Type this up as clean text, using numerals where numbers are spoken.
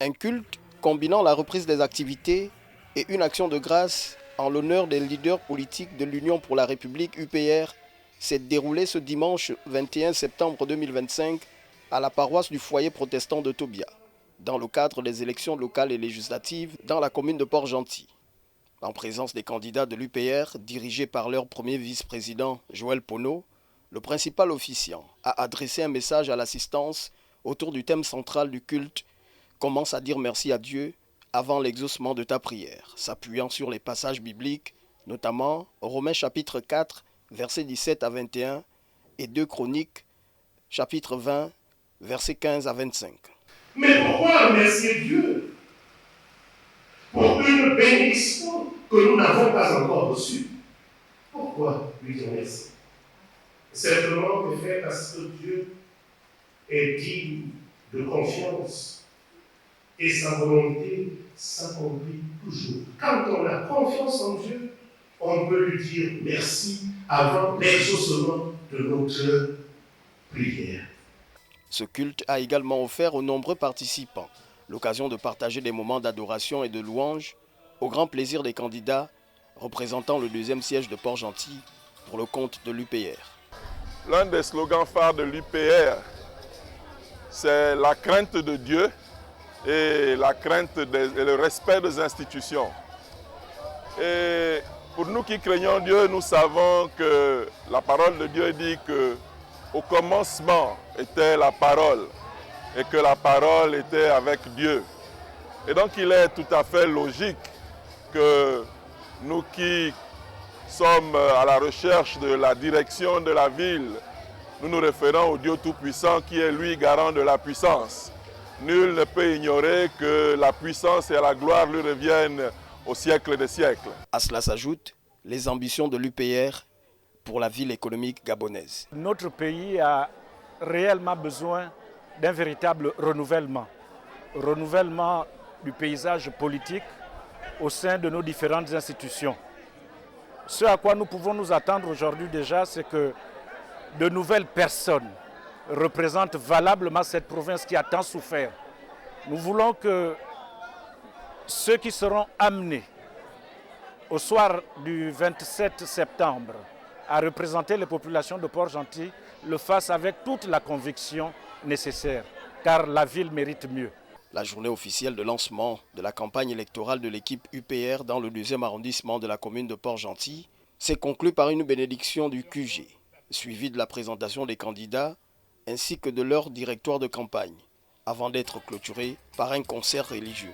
Un culte combinant la reprise des activités et une action de grâce en l'honneur des leaders politiques de l'Union pour la République UPR s'est déroulé ce dimanche 21 septembre 2025 à la paroisse du foyer protestant de Tobia, dans le cadre des élections locales et législatives dans la commune de Port-Gentil. En présence des candidats de l'UPR, dirigés par leur premier vice-président Joël Pono, le principal officiant a adressé un message à l'assistance autour du thème central du culte « Commence à dire merci à Dieu avant l'exaucement de ta prière », s'appuyant sur les passages bibliques, notamment Romains chapitre 4, versets 17 à 21 et 2 Chroniques, chapitre 20, versets 15 à 25. Mais pourquoi remercier Dieu pour une bénédiction que nous n'avons pas encore reçue? Pourquoi lui dire merci? Simplement le fait parce que Dieu est digne de confiance et sa volonté s'accomplit toujours. Quand on a confiance en Dieu, on peut lui dire merci avant l'exaucement de notre prière. Ce culte a également offert aux nombreux participants l'occasion de partager des moments d'adoration et de louange au grand plaisir des candidats représentant le deuxième siège de Port-Gentil pour le compte de l'UPR. L'un des slogans phares de l'UPR, c'est la crainte de Dieu et le respect des institutions. Et pour nous qui craignons Dieu, nous savons que la parole de Dieu dit qu'au commencement était la parole et que la parole était avec Dieu. Et donc il est tout à fait logique que nous qui sommes à la recherche de la direction de la ville, nous nous référons au Dieu Tout-Puissant qui est lui garant de la puissance. Nul ne peut ignorer que la puissance et la gloire lui reviennent au siècle des siècles. À cela s'ajoutent les ambitions de l'UPR pour la ville économique gabonaise. Notre pays a réellement besoin d'un véritable renouvellement du paysage politique au sein de nos différentes institutions. Ce à quoi nous pouvons nous attendre aujourd'hui déjà, c'est que de nouvelles personnes représentent valablement cette province qui a tant souffert. Nous voulons que ceux qui seront amenés au soir du 27 septembre à représenter les populations de Port-Gentil le fassent avec toute la conviction nécessaire, car la ville mérite mieux. La journée officielle de lancement de la campagne électorale de l'équipe UPR dans le 2e arrondissement de la commune de Port-Gentil s'est conclue par une bénédiction du QG, suivie de la présentation des candidats ainsi que de leur directoire de campagne, avant d'être clôturée par un concert religieux.